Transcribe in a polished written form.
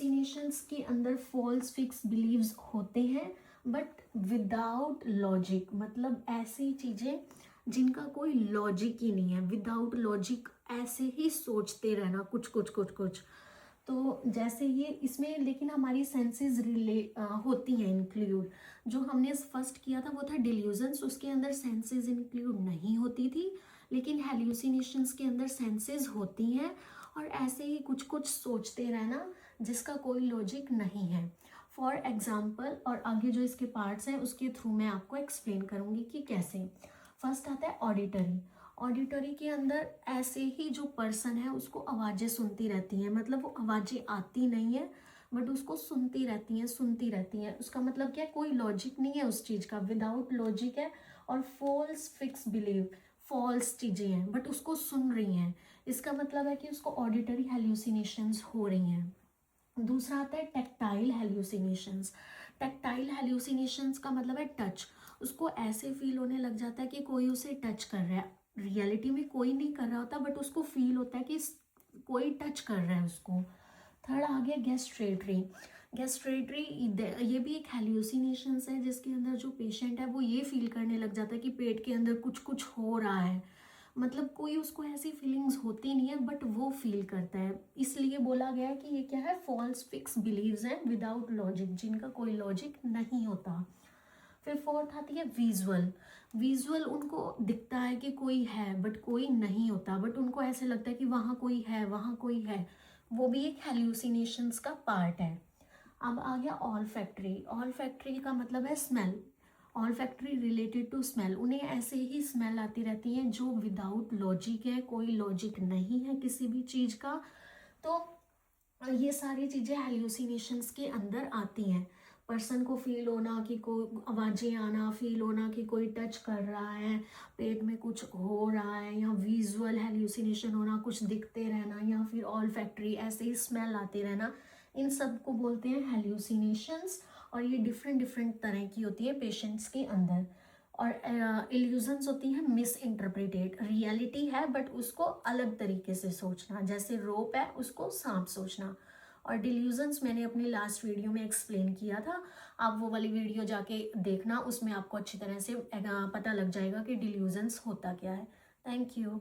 Hallucinations के अंदर false fix beliefs होते हैं बट विदाउट लॉजिक, मतलब ऐसी चीज़ें जिनका कोई लॉजिक ही नहीं है, विदाउट लॉजिक ऐसे ही सोचते रहना कुछ कुछ कुछ कुछ। तो जैसे ये इसमें लेकिन हमारी सेंसेस होती हैं इंक्लूड। जो हमने फर्स्ट किया था वो था डिल्यूजन्स, उसके अंदर सेंसेस इंक्लूड नहीं होती थी, लेकिन हेल्यूसिनेशंस के अंदर सेंसेस होती हैं और ऐसे ही कुछ कुछ सोचते रहना जिसका कोई लॉजिक नहीं है। फॉर एग्जाम्पल, और आगे जो इसके पार्ट्स हैं उसके थ्रू मैं आपको एक्सप्लेन करूँगी कि कैसे। फर्स्ट आता है ऑडिटरी। ऑडिटरी के अंदर ऐसे ही जो पर्सन है उसको आवाज़ें सुनती रहती हैं, मतलब वो आवाज़ें आती नहीं है बट उसको सुनती रहती हैं सुनती रहती हैं। उसका मतलब क्या है, कोई लॉजिक नहीं है उस चीज़ का, विदाउट लॉजिक है और फॉल्स फिक्स बिलीव, फॉल्स चीज़ें हैं बट उसको सुन रही हैं। इसका मतलब है कि उसको ऑडिटरी हेल्यूसिनेशंस हो रही हैं। दूसरा आता है टेक्टाइल हेल्यूसिनेशंस। टेक्टाइल हेल्यूसिनेशंस का मतलब है टच। उसको ऐसे फील होने लग जाता है कि कोई उसे टच कर रहा है, रियलिटी में कोई नहीं कर रहा होता बट उसको फील होता है कि कोई टच कर रहा है उसको। थर्ड आ गया गैस्ट्रेटरी। गैस्ट्रेटरी ये भी एक हेल्यूसिनेशंस है जिसके अंदर जो पेशेंट है वो ये फील करने लग जाता है कि पेट के अंदर कुछ कुछ हो रहा है, मतलब कोई उसको ऐसी फीलिंग्स होती नहीं है बट वो फील करता है। इसलिए बोला गया है कि ये क्या है, फॉल्स फिक्स बिलीव्स हैं विदाउट लॉजिक, जिनका कोई लॉजिक नहीं होता। फिर फोर्थ आती है विजुअल। विजुअल उनको दिखता है कि कोई है बट कोई नहीं होता, बट उनको ऐसे लगता है कि वहाँ कोई है वहाँ कोई है, वो भी एक हेल्यूसिनेशंस का पार्ट है। अब आ गया ऑल फैक्ट्री। ऑल फैक्ट्री का मतलब है smell. Olfactory related to smell, उन्हें ऐसे ही स्मेल आती रहती है जो विदाउट लॉजिक है, कोई लॉजिक नहीं है किसी भी चीज़ का। तो ये सारी चीज़ें हेल्यूसिनेशंस के अंदर आती हैं। पर्सन को फील होना कि कोई आवाज़ें आना, फील होना कि कोई टच कर रहा है, पेट में कुछ हो रहा है, या विजुअल हेल्यूसिनेशन होना, कुछ दिखते रहना, या फिर ऑल फैक्ट्री ऐसे ही स्मेल आते रहना, इन सब को बोलते हैं हेल्यूसिनेशंस। और ये डिफरेंट डिफरेंट तरह की होती है पेशेंट्स के अंदर। और इल्यूजन्स होती है मिस इंटरप्रिटेड, रियलिटी है बट उसको अलग तरीके से सोचना, जैसे रोप है उसको सांप सोचना। और डिल्यूजन्स मैंने अपनी लास्ट वीडियो में एक्सप्लेन किया था, आप वो वाली वीडियो जाके देखना, उसमें आपको अच्छी तरह से पता लग जाएगा कि डिल्यूजन्स होता क्या है। Thank you.